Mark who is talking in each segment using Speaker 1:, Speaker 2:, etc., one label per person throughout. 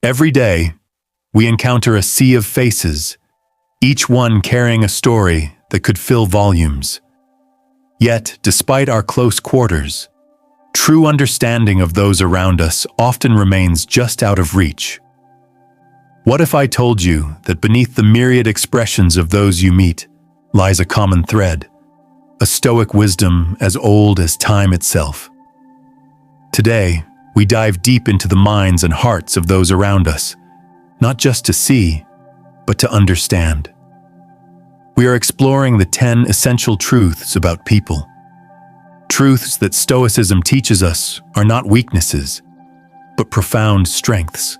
Speaker 1: Every day, we encounter a sea of faces, each one carrying a story that could fill volumes. Yet, despite our close quarters, true understanding of those around us often remains just out of reach. What if I told you that beneath the myriad expressions of those you meet lies a common thread, a Stoic wisdom as old as time itself? Today, we dive deep into the minds and hearts of those around us, not just to see, but to understand. We are exploring the 10 essential truths about people. Truths that Stoicism teaches us are not weaknesses, but profound strengths.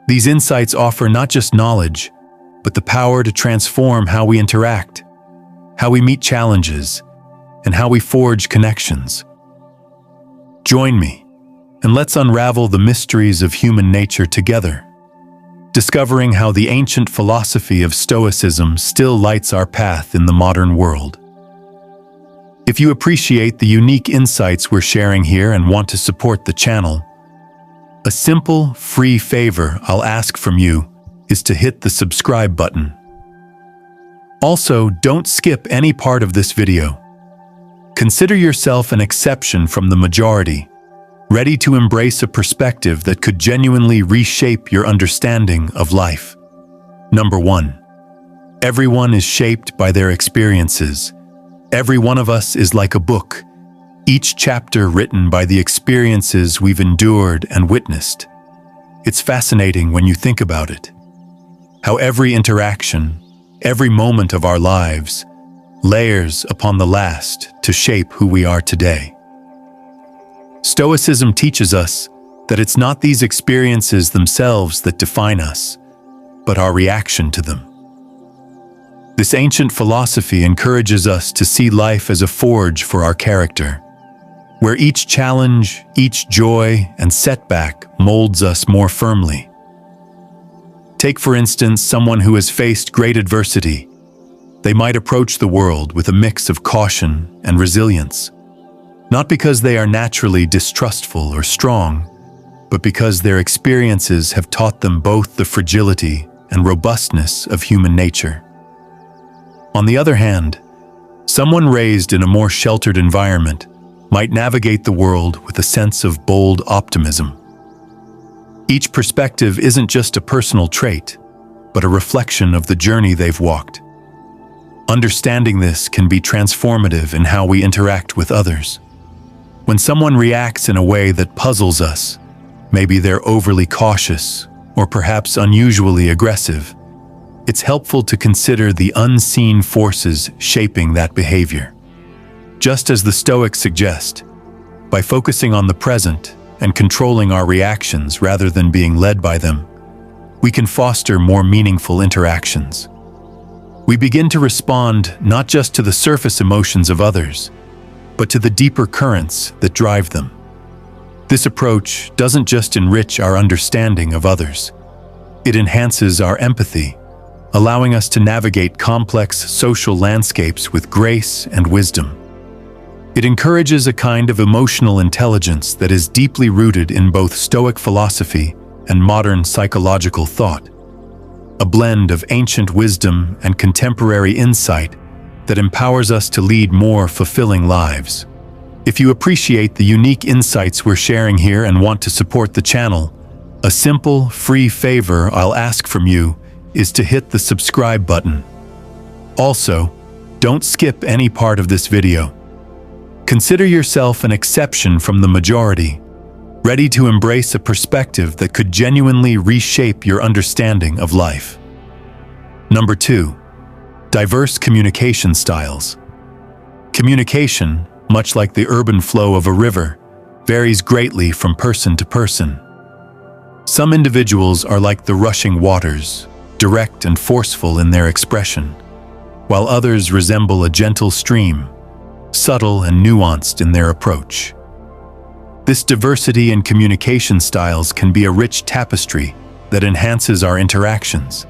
Speaker 1: These insights offer not just knowledge, but the power to transform how we interact, how we meet challenges, and how we forge connections. Join me, and let's unravel the mysteries of human nature together, discovering how the ancient philosophy of Stoicism still lights our path in the modern world. If you appreciate the unique insights we're sharing here and want to support the channel, a simple, free favor I'll ask from you is to hit the subscribe button. Also, don't skip any part of this video. Consider yourself an exception from the majority, ready to embrace a perspective that could genuinely reshape your understanding of life. Number 1. Everyone is shaped by their experiences. Every one of us is like a book, each chapter written by the experiences we've endured and witnessed. It's fascinating when you think about it, how every interaction, every moment of our lives, layers upon the last to shape who we are today. Stoicism teaches us that it's not these experiences themselves that define us, but our reaction to them. This ancient philosophy encourages us to see life as a forge for our character, where each challenge, each joy, and setback molds us more firmly. Take, for instance, someone who has faced great adversity. They might approach the world with a mix of caution and resilience, not because they are naturally distrustful or strong, but because their experiences have taught them both the fragility and robustness of human nature. On the other hand, someone raised in a more sheltered environment might navigate the world with a sense of bold optimism. Each perspective isn't just a personal trait, but a reflection of the journey they've walked. Understanding this can be transformative in how we interact with others. When someone reacts in a way that puzzles us, maybe they're overly cautious or perhaps unusually aggressive, it's helpful to consider the unseen forces shaping that behavior. Just as the Stoics suggest, by focusing on the present and controlling our reactions rather than being led by them, we can foster more meaningful interactions. We begin to respond not just to the surface emotions of others, but to the deeper currents that drive them. This approach doesn't just enrich our understanding of others, it enhances our empathy, allowing us to navigate complex social landscapes with grace and wisdom. It encourages a kind of emotional intelligence that is deeply rooted in both Stoic philosophy and modern psychological thought, a blend of ancient wisdom and contemporary insight that empowers us to lead more fulfilling lives. If you appreciate the unique insights we're sharing here and want to support the channel, a simple, free favor I'll ask from you is to hit the subscribe button. Also, don't skip any part of this video. Consider yourself an exception from the majority, ready to embrace a perspective that could genuinely reshape your understanding of life. Number 2. Diverse communication styles. Communication, much like the urban flow of a river, varies greatly from person to person. Some individuals are like the rushing waters, direct and forceful in their expression, while others resemble a gentle stream, subtle and nuanced in their approach. This diversity in communication styles can be a rich tapestry that enhances our interactions,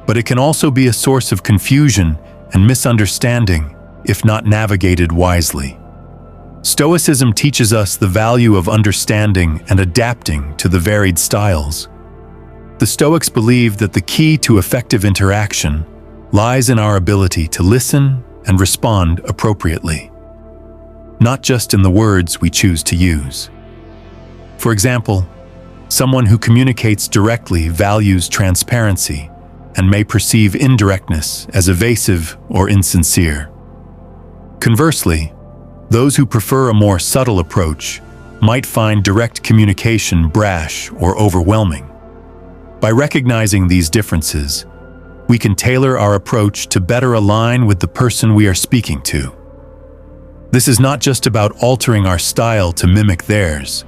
Speaker 1: but it can also be a source of confusion and misunderstanding if not navigated wisely. Stoicism teaches us the value of understanding and adapting to the varied styles, The Stoics believed that the key to effective interaction lies in our ability to listen and respond appropriately, not just in the words we choose to use. For example, someone who communicates directly values transparency and may perceive indirectness as evasive or insincere. Conversely, those who prefer a more subtle approach might find direct communication brash or overwhelming. By recognizing these differences, we can tailor our approach to better align with the person we are speaking to. This is not just about altering our style to mimic theirs,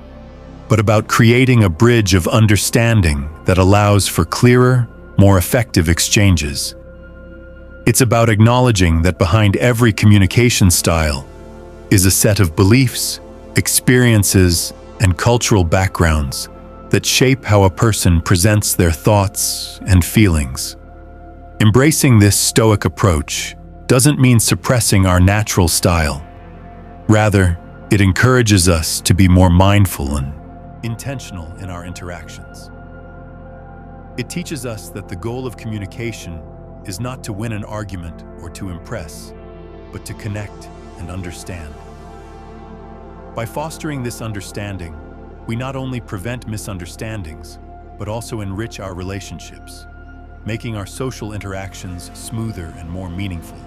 Speaker 1: but about creating a bridge of understanding that allows for clearer, more effective exchanges. It's about acknowledging that behind every communication style is a set of beliefs, experiences, and cultural backgrounds that shape how a person presents their thoughts and feelings. Embracing this Stoic approach doesn't mean suppressing our natural style. Rather, it encourages us to be more mindful and intentional in our interactions. It teaches us that the goal of communication is not to win an argument or to impress, but to connect and understand. By fostering this understanding, we not only prevent misunderstandings, but also enrich our relationships, making our social interactions smoother and more meaningful.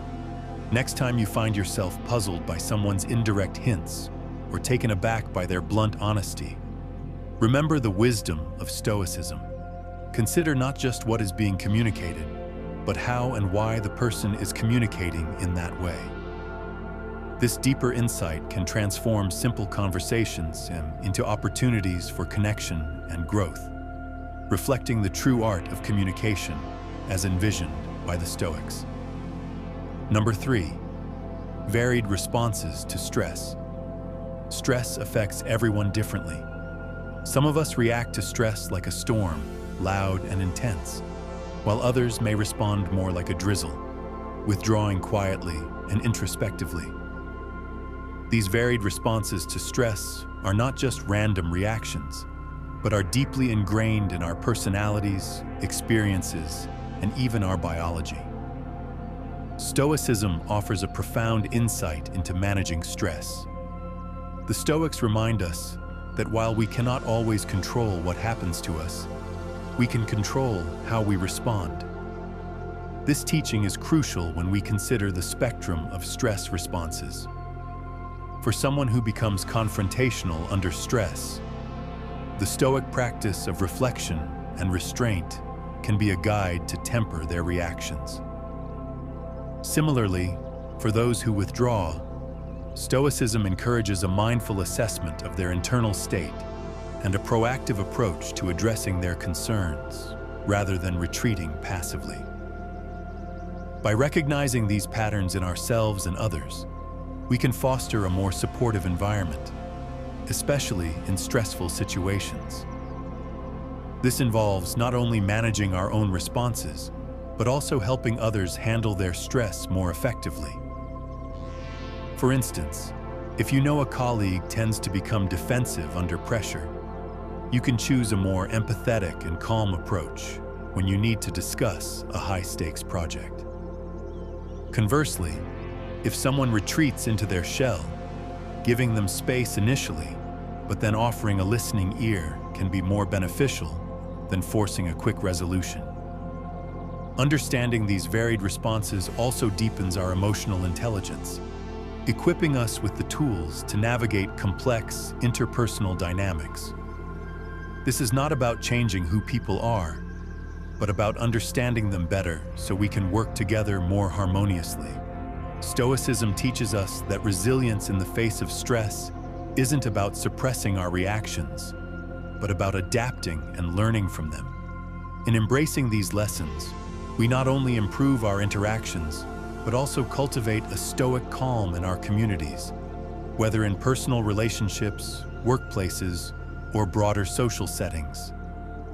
Speaker 1: Next time you find yourself puzzled by someone's indirect hints or taken aback by their blunt honesty, remember the wisdom of Stoicism. Consider not just what is being communicated, but how and why the person is communicating in that way. This deeper insight can transform simple conversations into opportunities for connection and growth, reflecting the true art of communication as envisioned by the Stoics. Number 3, varied responses to stress. Stress affects everyone differently. Some of us react to stress like a storm, loud and intense, while others may respond more like a drizzle, withdrawing quietly and introspectively. These varied responses to stress are not just random reactions, but are deeply ingrained in our personalities, experiences, and even our biology. Stoicism offers a profound insight into managing stress. The Stoics remind us that while we cannot always control what happens to us, we can control how we respond. This teaching is crucial when we consider the spectrum of stress responses. For someone who becomes confrontational under stress, the Stoic practice of reflection and restraint can be a guide to temper their reactions. Similarly, for those who withdraw, Stoicism encourages a mindful assessment of their internal state and a proactive approach to addressing their concerns, rather than retreating passively. By recognizing these patterns in ourselves and others, we can foster a more supportive environment, especially in stressful situations. This involves not only managing our own responses, but also helping others handle their stress more effectively. For instance, if you know a colleague tends to become defensive under pressure, you can choose a more empathetic and calm approach when you need to discuss a high-stakes project. Conversely, if someone retreats into their shell, giving them space initially, but then offering a listening ear can be more beneficial than forcing a quick resolution. Understanding these varied responses also deepens our emotional intelligence, equipping us with the tools to navigate complex interpersonal dynamics. This is not about changing who people are, but about understanding them better so we can work together more harmoniously. Stoicism teaches us that resilience in the face of stress isn't about suppressing our reactions, but about adapting and learning from them. In embracing these lessons, we not only improve our interactions, but also cultivate a Stoic calm in our communities, whether in personal relationships, workplaces, or broader social settings.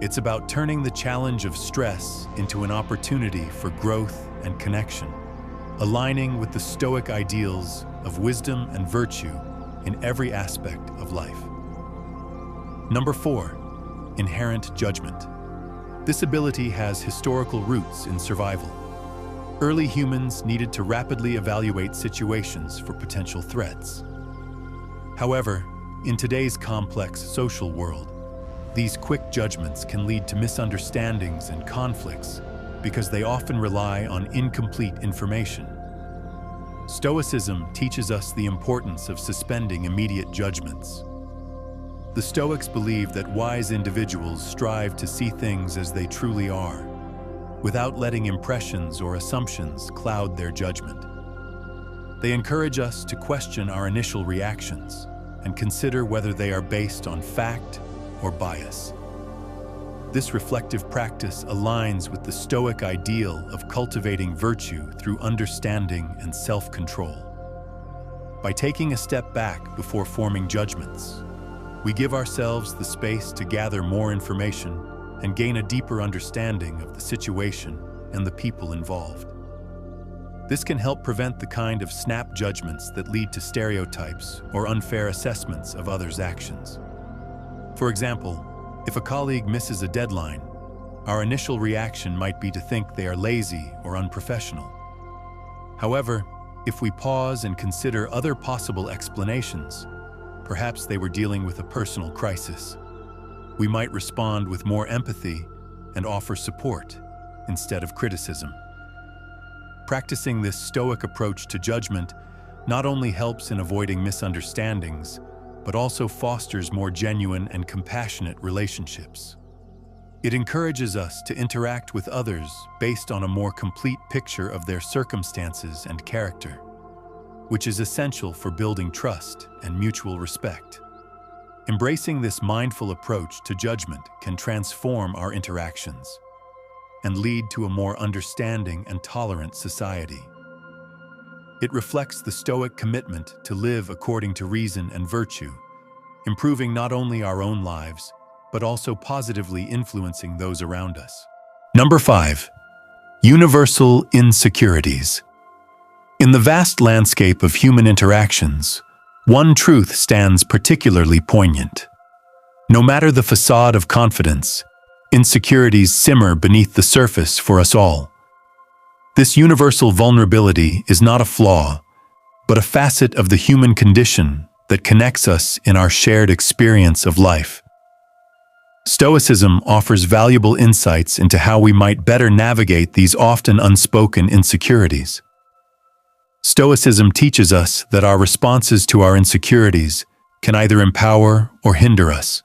Speaker 1: It's about turning the challenge of stress into an opportunity for growth and connection, aligning with the Stoic ideals of wisdom and virtue in every aspect of life. Number 4, inherent judgment. This ability has historical roots in survival. Early humans needed to rapidly evaluate situations for potential threats. However, in today's complex social world, these quick judgments can lead to misunderstandings and conflicts because they often rely on incomplete information. Stoicism teaches us the importance of suspending immediate judgments. The Stoics believe that wise individuals strive to see things as they truly are, without letting impressions or assumptions cloud their judgment. They encourage us to question our initial reactions and consider whether they are based on fact or bias. This reflective practice aligns with the Stoic ideal of cultivating virtue through understanding and self-control. By taking a step back before forming judgments, we give ourselves the space to gather more information and gain a deeper understanding of the situation and the people involved. This can help prevent the kind of snap judgments that lead to stereotypes or unfair assessments of others' actions. For example, if a colleague misses a deadline, our initial reaction might be to think they are lazy or unprofessional. However, if we pause and consider other possible explanations, perhaps they were dealing with a personal crisis, we might respond with more empathy and offer support instead of criticism. Practicing this Stoic approach to judgment not only helps in avoiding misunderstandings, but also fosters more genuine and compassionate relationships. It encourages us to interact with others based on a more complete picture of their circumstances and character, which is essential for building trust and mutual respect. Embracing this mindful approach to judgment can transform our interactions and lead to a more understanding and tolerant society. It reflects the Stoic commitment to live according to reason and virtue, improving not only our own lives, but also positively influencing those around us. Number 5. Universal insecurities. In the vast landscape of human interactions, one truth stands particularly poignant. No matter the facade of confidence, insecurities simmer beneath the surface for us all. This universal vulnerability is not a flaw, but a facet of the human condition that connects us in our shared experience of life. Stoicism offers valuable insights into how we might better navigate these often unspoken insecurities. Stoicism teaches us that our responses to our insecurities can either empower or hinder us.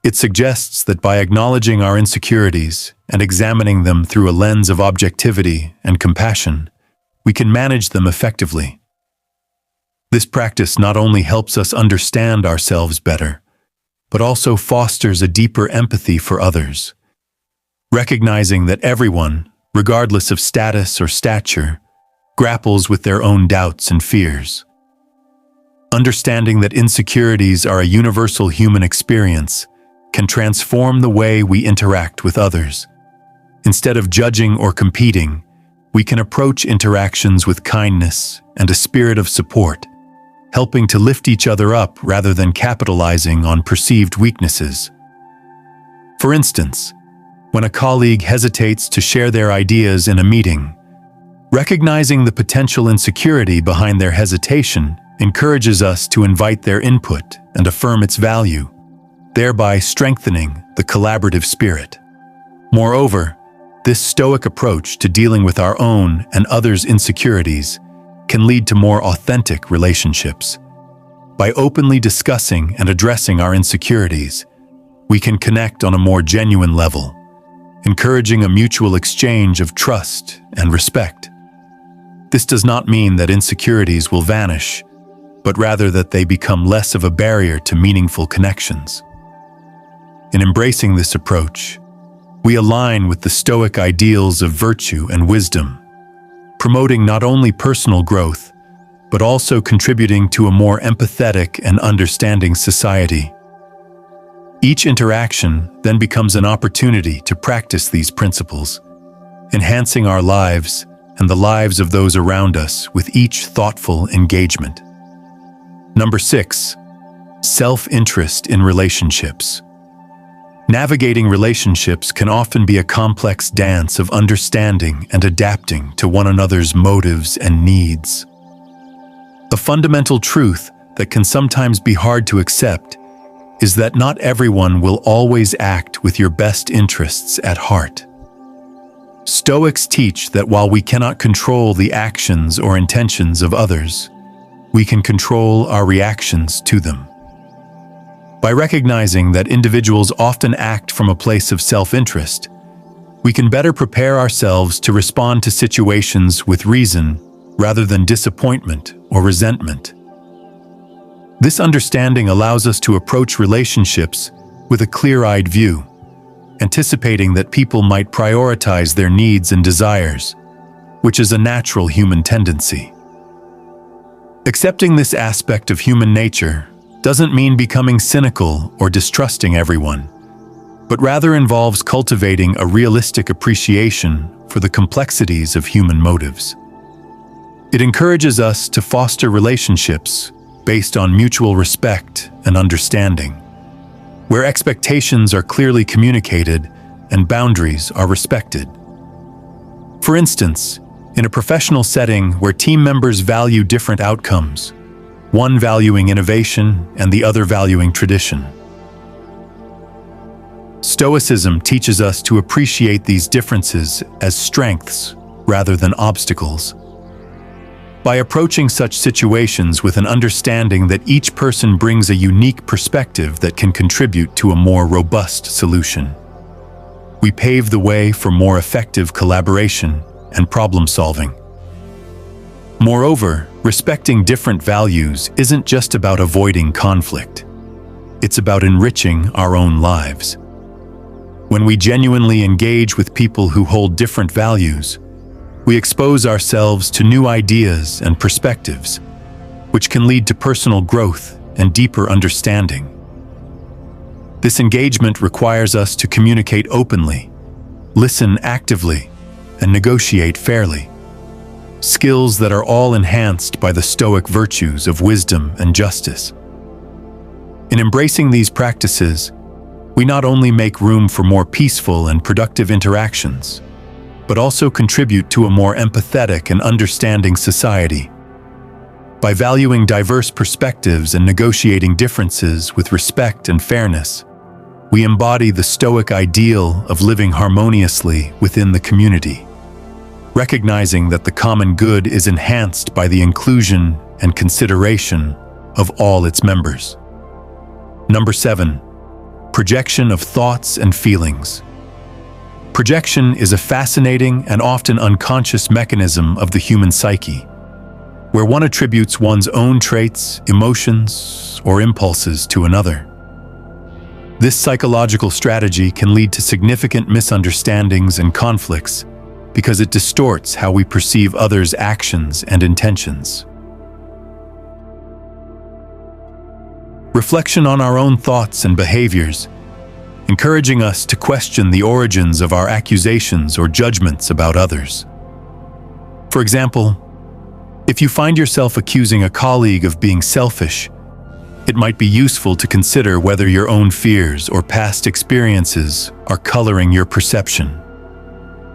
Speaker 1: It suggests that by acknowledging our insecurities and examining them through a lens of objectivity and compassion, we can manage them effectively. This practice not only helps us understand ourselves better, but also fosters a deeper empathy for others. Recognizing that everyone, regardless of status or stature, grapples with their own doubts and fears. Understanding that insecurities are a universal human experience can transform the way we interact with others. Instead of judging or competing, we can approach interactions with kindness and a spirit of support, helping to lift each other up rather than capitalizing on perceived weaknesses. For instance, when a colleague hesitates to share their ideas in a meeting, recognizing the potential insecurity behind their hesitation encourages us to invite their input and affirm its value, thereby strengthening the collaborative spirit. Moreover, this Stoic approach to dealing with our own and others' insecurities can lead to more authentic relationships. By openly discussing and addressing our insecurities, we can connect on a more genuine level, encouraging a mutual exchange of trust and respect. This does not mean that insecurities will vanish, but rather that they become less of a barrier to meaningful connections. In embracing this approach, we align with the Stoic ideals of virtue and wisdom, promoting not only personal growth, but also contributing to a more empathetic and understanding society. Each interaction then becomes an opportunity to practice these principles, enhancing our lives and the lives of those around us with each thoughtful engagement. Number 6. Self-interest in relationships. Navigating relationships can often be a complex dance of understanding and adapting to one another's motives and needs. A fundamental truth that can sometimes be hard to accept is that not everyone will always act with your best interests at heart. Stoics teach that while we cannot control the actions or intentions of others, we can control our reactions to them. By recognizing that individuals often act from a place of self-interest, we can better prepare ourselves to respond to situations with reason rather than disappointment or resentment. This understanding allows us to approach relationships with a clear-eyed view, anticipating that people might prioritize their needs and desires, which is a natural human tendency. Accepting this aspect of human nature doesn't mean becoming cynical or distrusting everyone, but rather involves cultivating a realistic appreciation for the complexities of human motives. It encourages us to foster relationships based on mutual respect and understanding, where expectations are clearly communicated and boundaries are respected. For instance, in a professional setting where team members value different outcomes, one valuing innovation and the other valuing tradition. Stoicism teaches us to appreciate these differences as strengths rather than obstacles. By approaching such situations with an understanding that each person brings a unique perspective that can contribute to a more robust solution, we pave the way for more effective collaboration and problem-solving. Moreover, respecting different values isn't just about avoiding conflict. It's about enriching our own lives. When we genuinely engage with people who hold different values, we expose ourselves to new ideas and perspectives, which can lead to personal growth and deeper understanding. This engagement requires us to communicate openly, listen actively, and negotiate fairly. Skills that are all enhanced by the Stoic virtues of wisdom and justice. In embracing these practices, we not only make room for more peaceful and productive interactions, but also contribute to a more empathetic and understanding society. By valuing diverse perspectives and negotiating differences with respect and fairness, we embody the Stoic ideal of living harmoniously within the community, recognizing that the common good is enhanced by the inclusion and consideration of all its members. Number 7, projection of thoughts and feelings. Projection is a fascinating and often unconscious mechanism of the human psyche, where one attributes one's own traits, emotions, or impulses to another. This psychological strategy can lead to significant misunderstandings and conflicts because it distorts how we perceive others' actions and intentions. Reflection on our own thoughts and behaviors, encouraging us to question the origins of our accusations or judgments about others. For example, if you find yourself accusing a colleague of being selfish, it might be useful to consider whether your own fears or past experiences are coloring your perception.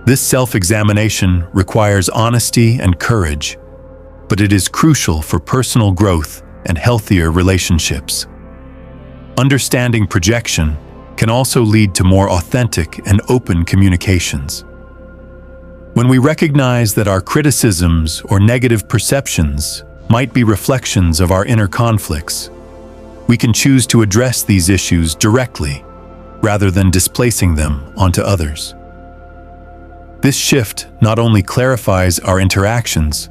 Speaker 1: This self-examination requires honesty and courage, but it is crucial for personal growth and healthier relationships. Understanding projection can also lead to more authentic and open communications. When we recognize that our criticisms or negative perceptions might be reflections of our inner conflicts, we can choose to address these issues directly rather than displacing them onto others. This shift not only clarifies our interactions,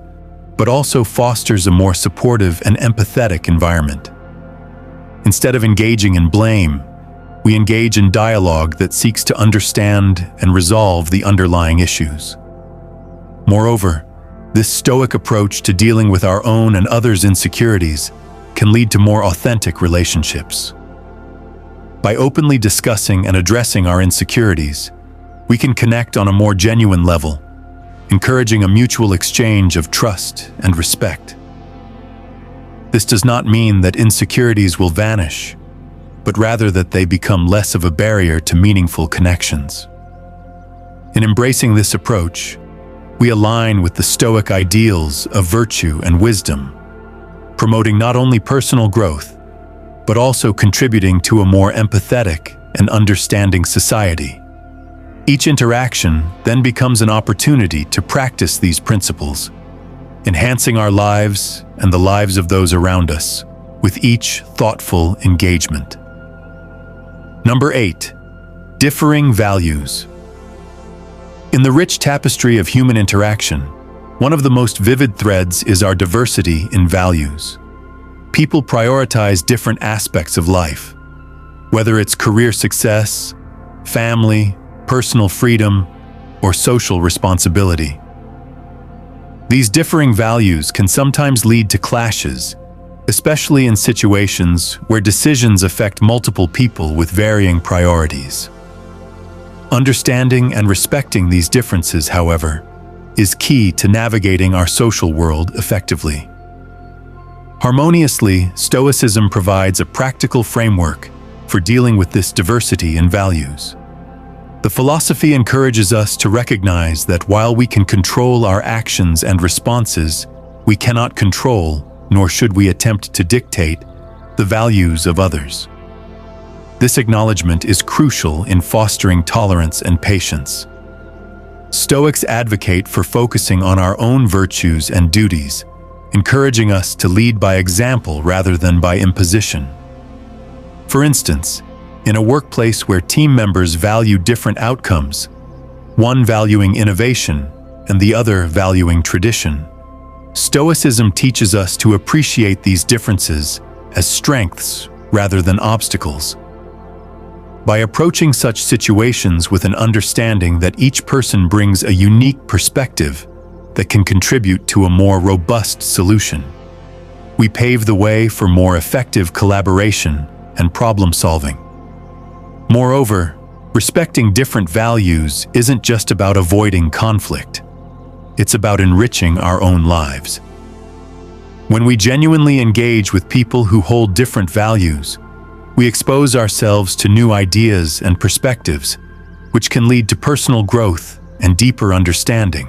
Speaker 1: but also fosters a more supportive and empathetic environment. Instead of engaging in blame, we engage in dialogue that seeks to understand and resolve the underlying issues. Moreover, this Stoic approach to dealing with our own and others' insecurities can lead to more authentic relationships. By openly discussing and addressing our insecurities, we can connect on a more genuine level, encouraging a mutual exchange of trust and respect. This does not mean that insecurities will vanish, but rather that they become less of a barrier to meaningful connections. In embracing this approach, we align with the Stoic ideals of virtue and wisdom, promoting not only personal growth, but also contributing to a more empathetic and understanding society. Each interaction then becomes an opportunity to practice these principles, enhancing our lives and the lives of those around us with each thoughtful engagement. Number 8. Differing values. In the rich tapestry of human interaction, one of the most vivid threads is our diversity in values. People prioritize different aspects of life, whether it's career success, family, personal freedom, or social responsibility. These differing values can sometimes lead to clashes, especially in situations where decisions affect multiple people with varying priorities. Understanding and respecting these differences, however, is key to navigating our social world effectively. Harmoniously, Stoicism provides a practical framework for dealing with this diversity in values. The philosophy encourages us to recognize that while we can control our actions and responses, we cannot control, nor should we attempt to dictate, the values of others. This acknowledgement is crucial in fostering tolerance and patience. Stoics advocate for focusing on our own virtues and duties, encouraging us to lead by example rather than by imposition. For instance, in a workplace where team members value different outcomes, one valuing innovation and the other valuing tradition, Stoicism teaches us to appreciate these differences as strengths rather than obstacles. By approaching such situations with an understanding that each person brings a unique perspective that can contribute to a more robust solution, we pave the way for more effective collaboration and problem-solving. Moreover, respecting different values isn't just about avoiding conflict. It's about enriching our own lives. When we genuinely engage with people who hold different values, we expose ourselves to new ideas and perspectives, which can lead to personal growth and deeper understanding.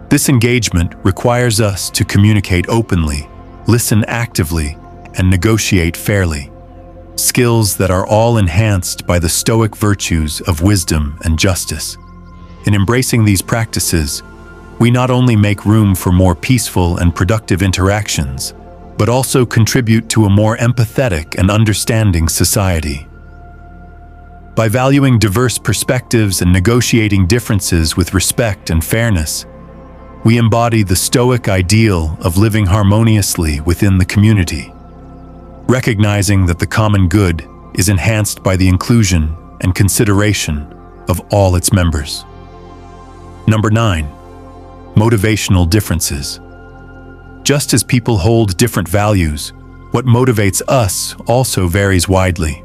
Speaker 1: This engagement requires us to communicate openly, listen actively, and negotiate fairly, skills that are all enhanced by the Stoic virtues of wisdom and justice. In embracing these practices, we not only make room for more peaceful and productive interactions, but also contribute to a more empathetic and understanding society. By valuing diverse perspectives and negotiating differences with respect and fairness, we embody the Stoic ideal of living harmoniously within the community, recognizing that the common good is enhanced by the inclusion and consideration of all its members. Number 9. Motivational differences. Just as people hold different values, what motivates us also varies widely.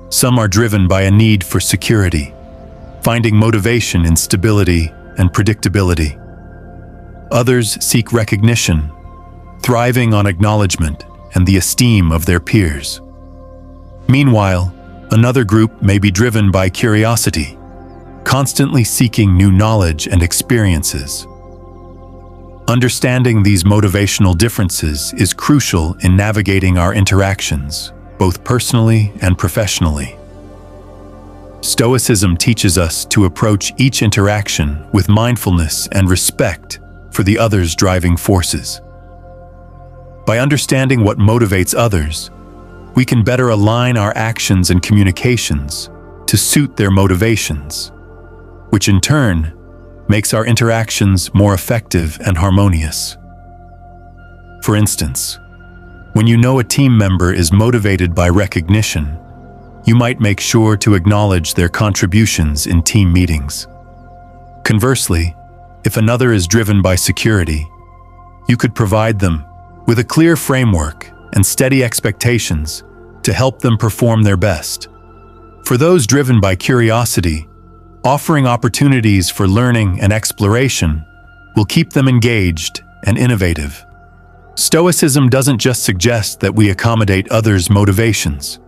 Speaker 1: Some are driven by a need for security, finding motivation in stability and predictability. Others seek recognition, thriving on acknowledgement and the esteem of their peers. Meanwhile, another group may be driven by curiosity, constantly seeking new knowledge and experiences. Understanding these motivational differences is crucial in navigating our interactions, both personally and professionally. Stoicism teaches us to approach each interaction with mindfulness and respect for the other's driving forces. By understanding what motivates others, we can better align our actions and communications to suit their motivations, which in turn makes our interactions more effective and harmonious. For instance, when you know a team member is motivated by recognition, you might make sure to acknowledge their contributions in team meetings. Conversely, if another is driven by security, you could provide them with a clear framework and steady expectations to help them perform their best. For those driven by curiosity, offering opportunities for learning and exploration will keep them engaged and innovative. Stoicism doesn't just suggest that we accommodate others' motivations.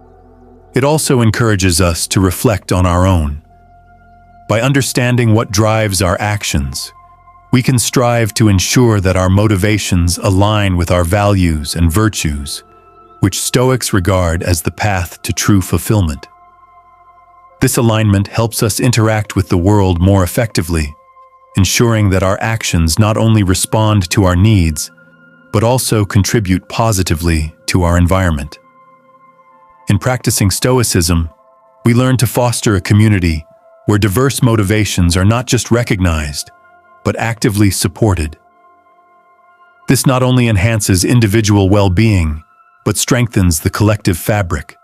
Speaker 1: It also encourages us to reflect on our own. By understanding what drives our actions, we can strive to ensure that our motivations align with our values and virtues, which Stoics regard as the path to true fulfillment. This alignment helps us interact with the world more effectively, ensuring that our actions not only respond to our needs, but also contribute positively to our environment. In practicing Stoicism, we learn to foster a community where diverse motivations are not just recognized, but actively supported. This not only enhances individual well-being, but strengthens the collective fabric,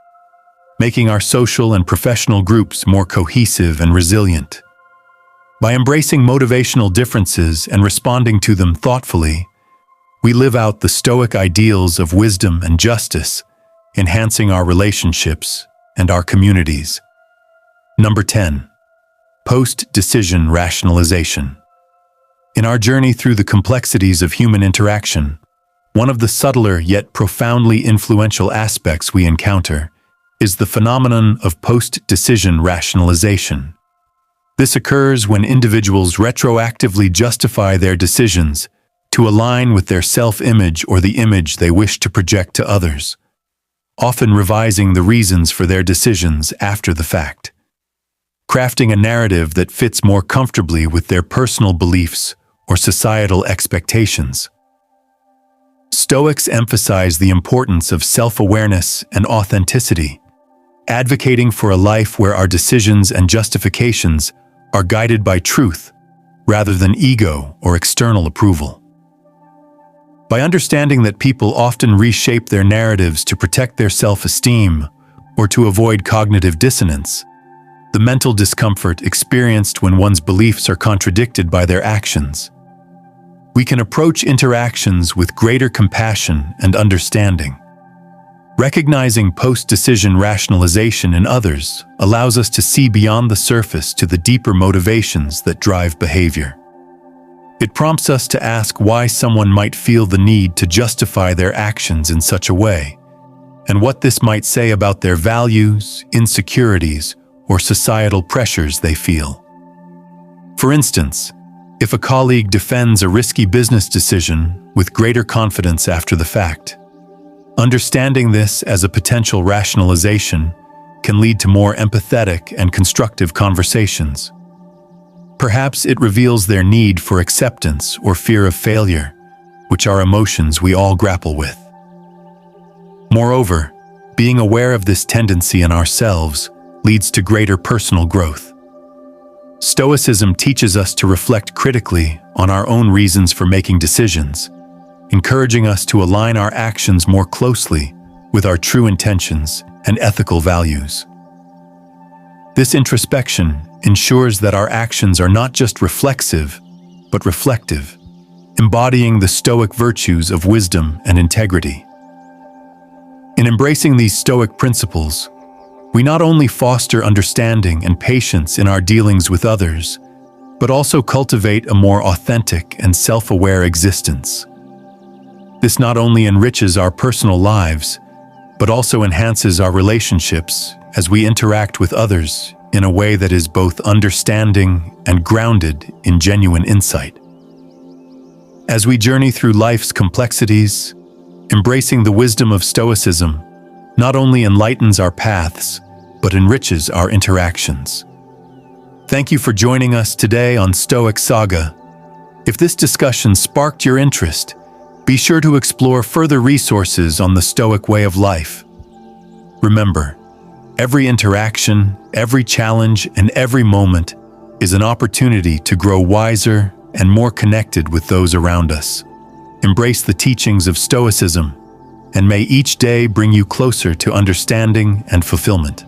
Speaker 1: making our social and professional groups more cohesive and resilient. By embracing motivational differences and responding to them thoughtfully, we live out the Stoic ideals of wisdom and justice, enhancing our relationships and our communities. Number 10. Post-decision rationalization. In our journey through the complexities of human interaction, one of the subtler yet profoundly influential aspects we encounter is the phenomenon of post-decision rationalization. This occurs when individuals retroactively justify their decisions to align with their self-image or the image they wish to project to others, often revising the reasons for their decisions after the fact, crafting a narrative that fits more comfortably with their personal beliefs or societal expectations. Stoics emphasize the importance of self-awareness and authenticity, advocating for a life where our decisions and justifications are guided by truth rather than ego or external approval. By understanding that people often reshape their narratives to protect their self-esteem or to avoid cognitive dissonance, the mental discomfort experienced when one's beliefs are contradicted by their actions, we can approach interactions with greater compassion and understanding. Recognizing post-decision rationalization in others allows us to see beyond the surface to the deeper motivations that drive behavior. It prompts us to ask why someone might feel the need to justify their actions in such a way, and what this might say about their values, insecurities, or societal pressures they feel. For instance, if a colleague defends a risky business decision with greater confidence after the fact, understanding this as a potential rationalization can lead to more empathetic and constructive conversations. Perhaps it reveals their need for acceptance or fear of failure, which are emotions we all grapple with. Moreover, being aware of this tendency in ourselves leads to greater personal growth. Stoicism teaches us to reflect critically on our own reasons for making decisions, encouraging us to align our actions more closely with our true intentions and ethical values. This introspection ensures that our actions are not just reflexive, but reflective, embodying the Stoic virtues of wisdom and integrity. In embracing these Stoic principles, we not only foster understanding and patience in our dealings with others, but also cultivate a more authentic and self-aware existence. This not only enriches our personal lives, but also enhances our relationships as we interact with others in a way that is both understanding and grounded in genuine insight. As we journey through life's complexities, embracing the wisdom of Stoicism not only enlightens our paths, but enriches our interactions. Thank you for joining us today on Stoic Saga. If this discussion sparked your interest, be sure to explore further resources on the Stoic way of life. Remember, every interaction, every challenge, and every moment is an opportunity to grow wiser and more connected with those around us. Embrace the teachings of Stoicism, and may each day bring you closer to understanding and fulfillment.